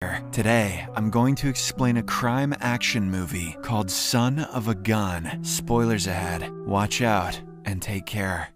Today, I'm going to explain a crime action movie called Son of a Gun. Spoilers ahead. Watch out and take care.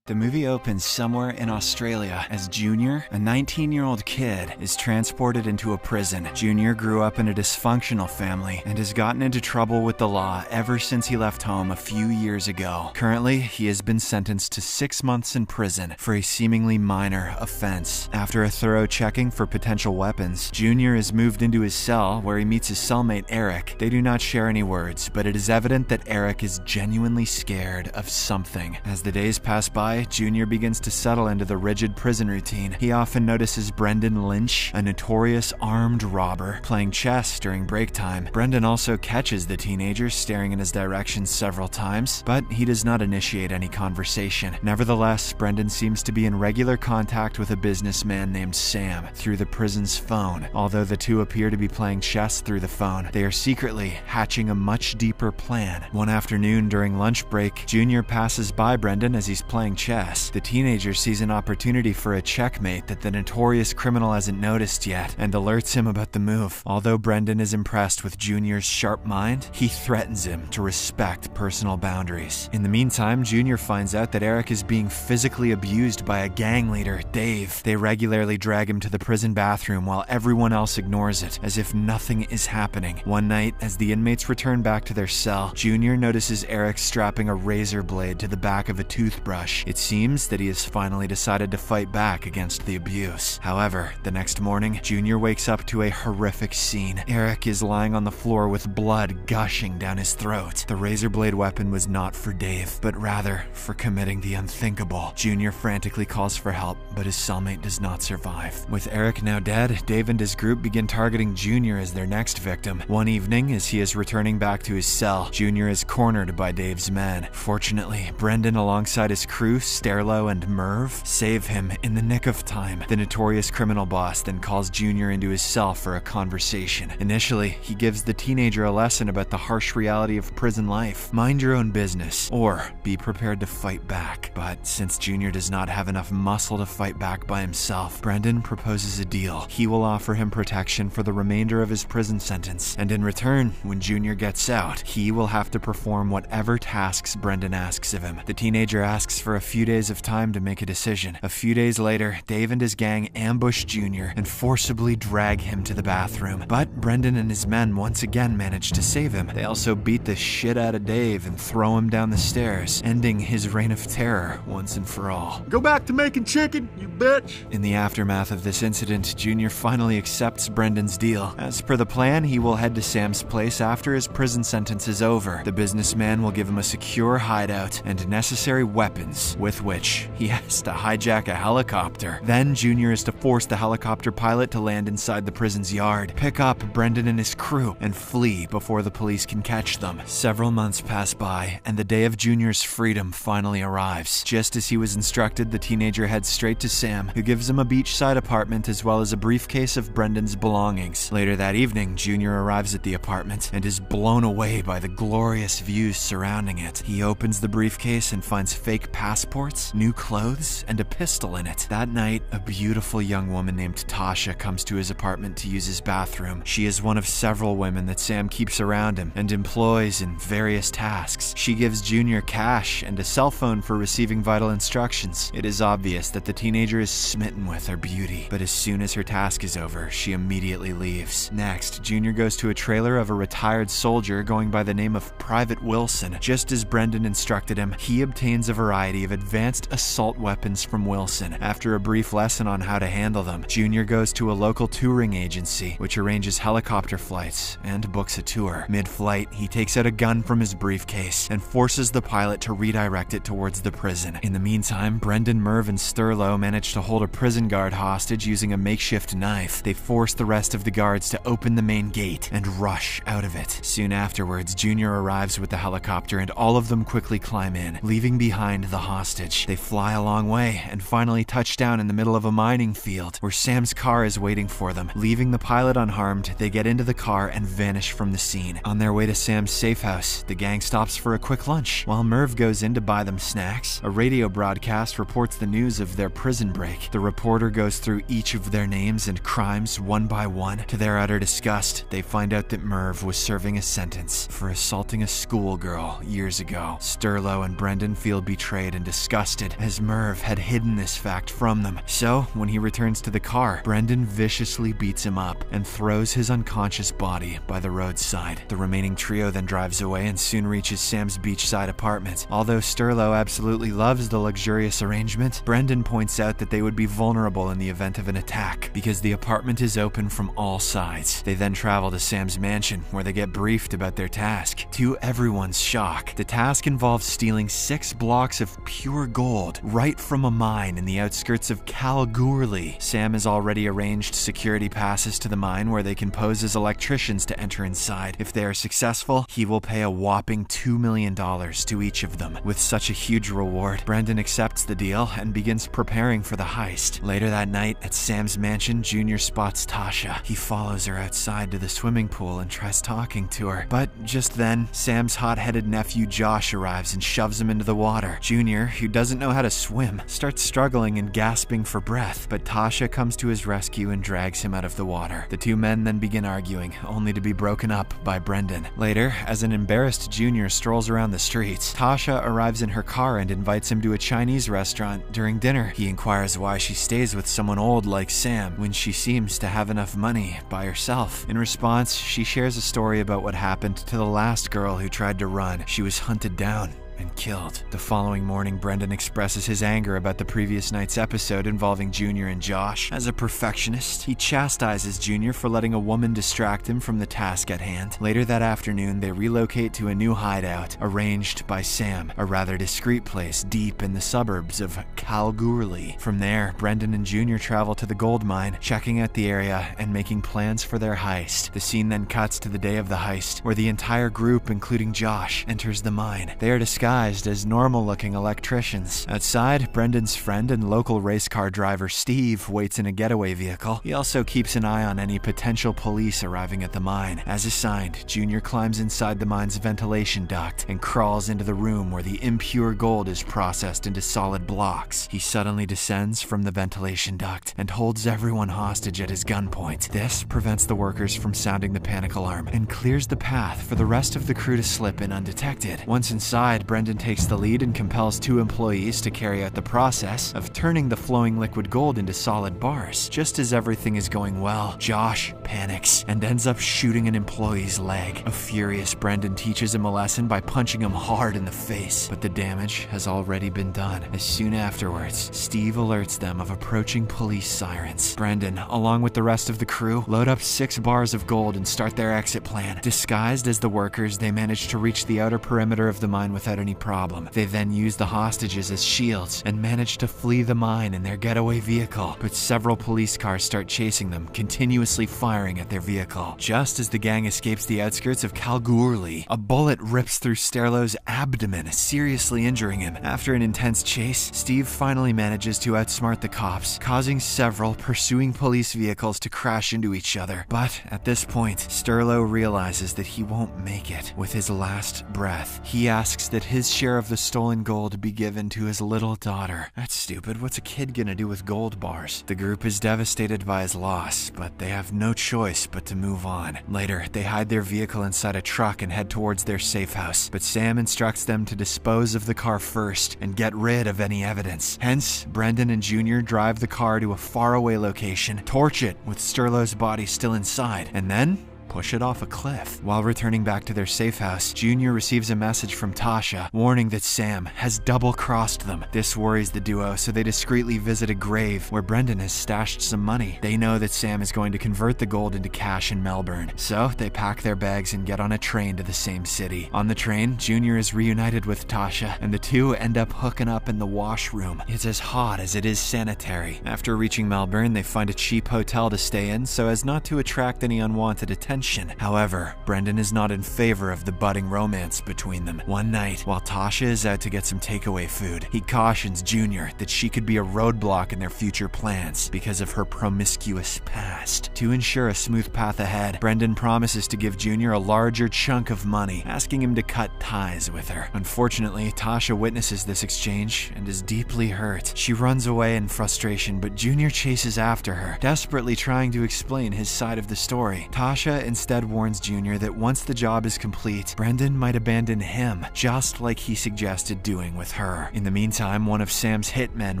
The movie opens somewhere in Australia as Junior, a 19-year-old kid, is transported into a prison. Junior grew up in a dysfunctional family and has gotten into trouble with the law ever since he left home a few years ago. Currently, he has been sentenced to 6 months in prison for a seemingly minor offense. After a thorough checking for potential weapons, Junior is moved into his cell where he meets his cellmate Eric. They do not share any words, but it is evident that Eric is genuinely scared of something. As the days pass by, Junior begins to settle into the rigid prison routine. He often notices Brendan Lynch, a notorious armed robber, playing chess during break time. Brendan also catches the teenager staring in his direction several times, but he does not initiate any conversation. Nevertheless, Brendan seems to be in regular contact with a businessman named Sam through the prison's phone. Although the two appear to be playing chess through the phone, they are secretly hatching a much deeper plan. One afternoon during lunch break, Junior passes by Brendan as he's playing chess. The teenager sees an opportunity for a checkmate that the notorious criminal hasn't noticed yet and alerts him about the move. Although Brendan is impressed with Junior's sharp mind, he threatens him to respect personal boundaries. In the meantime, Junior finds out that Eric is being physically abused by a gang leader, Dave. They regularly drag him to the prison bathroom while everyone else ignores it, as if nothing is happening. One night, as the inmates return back to their cell, Junior notices Eric strapping a razor blade to the back of a toothbrush. It seems that he has finally decided to fight back against the abuse. However, the next morning, Junior wakes up to a horrific scene. Eric is lying on the floor with blood gushing down his throat. The razor blade weapon was not for Dave, but rather for committing the unthinkable. Junior frantically calls for help, but his cellmate does not survive. With Eric now dead, Dave and his group begin targeting Junior as their next victim. One evening, as he is returning back to his cell, Junior is cornered by Dave's men. Fortunately, Brendan alongside his crew, Sterlo and Merv, save him in the nick of time. The notorious criminal boss then calls Junior into his cell for a conversation. Initially, he gives the teenager a lesson about the harsh reality of prison life. Mind your own business, or be prepared to fight back. But since Junior does not have enough muscle to fight back by himself, Brendan proposes a deal. He will offer him protection for the remainder of his prison sentence, and in return, when Junior gets out, he will have to perform whatever tasks Brendan asks of him. The teenager asks for a few days of time to make a decision. A few days later, Dave and his gang ambush Junior and forcibly drag him to the bathroom. But Brendan and his men once again manage to save him. They also beat the shit out of Dave and throw him down the stairs, ending his reign of terror once and for all. Go back to making chicken, you bitch! In the aftermath of this incident, Junior finally accepts Brendan's deal. As per the plan, he will head to Sam's place after his prison sentence is over. The businessman will give him a secure hideout and necessary weapons with which he has to hijack a helicopter. Then Junior is to force the helicopter pilot to land inside the prison's yard, pick up Brendan and his crew, and flee before the police can catch them. Several months pass by, and the day of Junior's freedom finally arrives. Just as he was instructed, the teenager heads straight to Sam, who gives him a beachside apartment as well as a briefcase of Brendan's belongings. Later that evening, Junior arrives at the apartment and is blown away by the glorious views surrounding it. He opens the briefcase and finds fake passports, new clothes, and a pistol in it. That night, a beautiful young woman named Tasha comes to his apartment to use his bathroom. She is one of several women that Sam keeps around him and employs in various tasks. She gives Junior cash and a cell phone for receiving vital instructions. It is obvious that the teenager is smitten with her beauty, but as soon as her task is over, she immediately leaves. Next, Junior goes to a trailer of a retired soldier going by the name of Private Wilson. Just as Brendan instructed him, he obtains a variety of advanced assault weapons from Wilson. After a brief lesson on how to handle them, Junior goes to a local touring agency, which arranges helicopter flights and books a tour. Mid-flight, he takes out a gun from his briefcase and forces the pilot to redirect it towards the prison. In the meantime, Brendan, Merv, and Sterlo manage to hold a prison guard hostage using a makeshift knife. They force the rest of the guards to open the main gate and rush out of it. Soon afterwards, Junior arrives with the helicopter and all of them quickly climb in, leaving behind the hostage. hostage. They fly a long way and finally touch down in the middle of a mining field where Sam's car is waiting for them. Leaving the pilot unharmed, they get into the car and vanish from the scene. On their way to Sam's safe house, the gang stops for a quick lunch. While Merv goes in to buy them snacks, a radio broadcast reports the news of their prison break. The reporter goes through each of their names and crimes one by one. To their utter disgust, they find out that Merv was serving a sentence for assaulting a schoolgirl years ago. Sterlo and Brendan feel betrayed and disgusted as Merv had hidden this fact from them. So, when he returns to the car, Brendan viciously beats him up and throws his unconscious body by the roadside. The remaining trio then drives away and soon reaches Sam's beachside apartment. Although Sterlo absolutely loves the luxurious arrangement, Brendan points out that they would be vulnerable in the event of an attack because the apartment is open from all sides. They then travel to Sam's mansion where they get briefed about their task. To everyone's shock, the task involves stealing 6 blocks of pure gold right from a mine in the outskirts of Kalgoorlie. Sam has already arranged security passes to the mine where they can pose as electricians to enter inside. If they are successful, he will pay a whopping $2 million to each of them. With such a huge reward, Brendan accepts the deal and begins preparing for the heist. Later that night, at Sam's mansion, Junior spots Tasha. He follows her outside to the swimming pool and tries talking to her. But just then, Sam's hot-headed nephew Josh arrives and shoves him into the water. Junior, who doesn't know how to swim, starts struggling and gasping for breath, but Tasha comes to his rescue and drags him out of the water. The two men then begin arguing, only to be broken up by Brendan. Later, as an embarrassed Junior strolls around the streets, Tasha arrives in her car and invites him to a Chinese restaurant during dinner. He inquires why she stays with someone old like Sam when she seems to have enough money by herself. In response, she shares a story about what happened to the last girl who tried to run. She was hunted down and killed. The following morning, Brendan expresses his anger about the previous night's episode involving Junior and Josh. As a perfectionist, he chastises Junior for letting a woman distract him from the task at hand. Later that afternoon, they relocate to a new hideout, arranged by Sam, a rather discreet place deep in the suburbs of Kalgoorlie. From there, Brendan and Junior travel to the gold mine, checking out the area and making plans for their heist. The scene then cuts to the day of the heist, where the entire group, including Josh, enters the mine. They are disguised as normal-looking electricians. Outside, Brendan's friend and local race car driver Steve waits in a getaway vehicle. He also keeps an eye on any potential police arriving at the mine. As assigned, Junior climbs inside the mine's ventilation duct and crawls into the room where the impure gold is processed into solid blocks. He suddenly descends from the ventilation duct and holds everyone hostage at his gunpoint. This prevents the workers from sounding the panic alarm and clears the path for the rest of the crew to slip in undetected. Once inside, Brendan takes the lead and compels 2 employees to carry out the process of turning the flowing liquid gold into solid bars. Just as everything is going well, Josh panics and ends up shooting an employee's leg. A furious Brendan teaches him a lesson by punching him hard in the face, but the damage has already been done. As soon afterwards, Steve alerts them of approaching police sirens. Brendan, along with the rest of the crew, load up 6 bars of gold and start their exit plan. Disguised as the workers, they manage to reach the outer perimeter of the mine without any problem. They then use the hostages as shields and manage to flee the mine in their getaway vehicle, but several police cars start chasing them, continuously firing at their vehicle. Just as the gang escapes the outskirts of Kalgoorlie, a bullet rips through Sterlo's abdomen, seriously injuring him. After an intense chase, Steve finally manages to outsmart the cops, causing several pursuing police vehicles to crash into each other. But at this point, Sterlo realizes that he won't make it. With his last breath, he asks that his share of the stolen gold be given to his little daughter. That's stupid. What's a kid gonna do with gold bars? The group is devastated by his loss, but they have no choice but to move on. Later, they hide their vehicle inside a truck and head towards their safe house, but Sam instructs them to dispose of the car first and get rid of any evidence. Hence, Brendan and Junior drive the car to a faraway location, torch it with Sterlo's body still inside, and then push it off a cliff. While returning back to their safe house, Junior receives a message from Tasha, warning that Sam has double-crossed them. This worries the duo, so they discreetly visit a grave where Brendan has stashed some money. They know that Sam is going to convert the gold into cash in Melbourne, so they pack their bags and get on a train to the same city. On the train, Junior is reunited with Tasha, and the two end up hooking up in the washroom. It's as hot as it is sanitary. After reaching Melbourne, they find a cheap hotel to stay in so as not to attract any unwanted attention. attention. However, Brendan is not in favor of the budding romance between them. One night, while Tasha is out to get some takeaway food, he cautions Junior that she could be a roadblock in their future plans because of her promiscuous past. To ensure a smooth path ahead, Brendan promises to give Junior a larger chunk of money, asking him to cut ties with her. Unfortunately, Tasha witnesses this exchange and is deeply hurt. She runs away in frustration, but Junior chases after her, desperately trying to explain his side of the story. Tasha instead warns Junior that once the job is complete, Brendan might abandon him, just like he suggested doing with her. In the meantime, one of Sam's hitmen,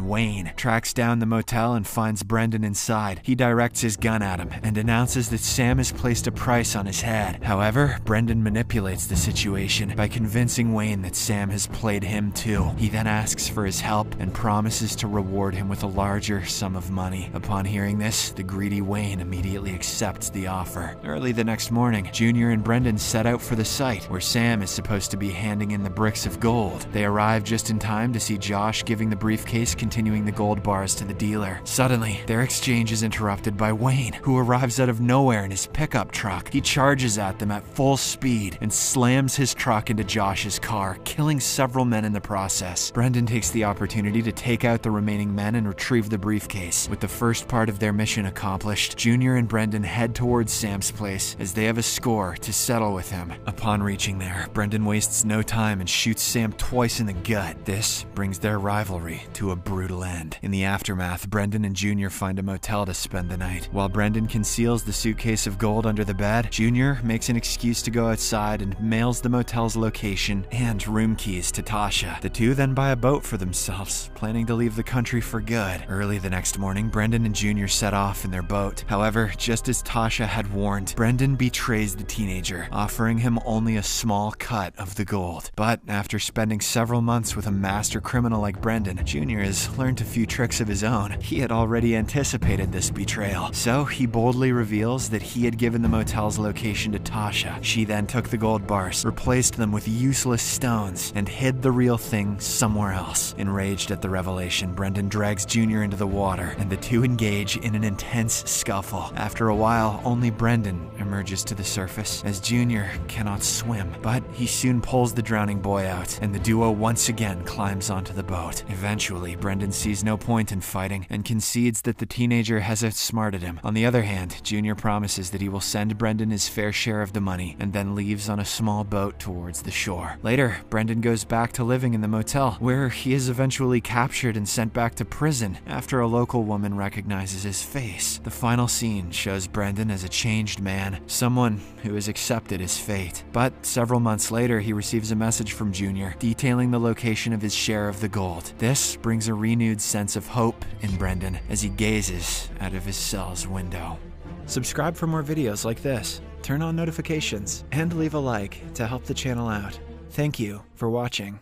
Wayne, tracks down the motel and finds Brendan inside. He directs his gun at him and announces that Sam has placed a price on his head. However, Brendan manipulates the situation by convincing Wayne that Sam has played him too. He then asks for his help and promises to reward him with a larger sum of money. Upon hearing this, the greedy Wayne immediately accepts the offer. Early the next morning, Junior and Brendan set out for the site where Sam is supposed to be handing in the bricks of gold. They arrive just in time to see Josh giving the briefcase containing the gold bars to the dealer. Suddenly, their exchange is interrupted by Wayne, who arrives out of nowhere in his pickup truck. He charges at them at full speed and slams his truck into Josh's car, killing several men in the process. Brendan takes the opportunity to take out the remaining men and retrieve the briefcase. With the first part of their mission accomplished, Junior and Brendan head towards Sam's place as they have a score to settle with him. Upon reaching there, Brendan wastes no time and shoots Sam twice in the gut. This brings their rivalry to a brutal end. In the aftermath, Brendan and Junior find a motel to spend the night. While Brendan conceals the suitcase of gold under the bed, Junior makes an excuse to go outside and mails the motel's location and room keys to Tasha. The two then buy a boat for themselves, planning to leave the country for good. Early the next morning, Brendan and Junior set off in their boat. However, just as Tasha had warned, Brendan betrays the teenager, offering him only a small cut of the gold. But after spending several months with a master criminal like Brendan, Junior has learned a few tricks of his own. He had already anticipated this betrayal, so he boldly reveals that he had given the motel's location to Tasha. She then took the gold bars, replaced them with useless stones, and hid the real thing somewhere else. Enraged at the revelation, Brendan drags Junior into the water, and the two engage in an intense scuffle. After a while, only Brendan emerges to the surface, as Junior cannot swim. But he soon pulls the drowning boy out, and the duo once again climbs onto the boat. Eventually, Brendan sees no point in fighting and concedes that the teenager has outsmarted him. On the other hand, Junior promises that he will send Brendan his fair share of the money and then leaves on a small boat towards the shore. Later, Brendan goes back to living in the motel, where he is eventually captured and sent back to prison after a local woman recognizes his face. The final scene shows Brendan as a changed man, someone who has accepted his fate. But several months later, he receives a message from Junior detailing the location of his share of the gold. This brings a renewed sense of hope in Brendan as he gazes out of his cell's window. Subscribe for more videos like this, turn on notifications, and leave a like to help the channel out. Thank you for watching.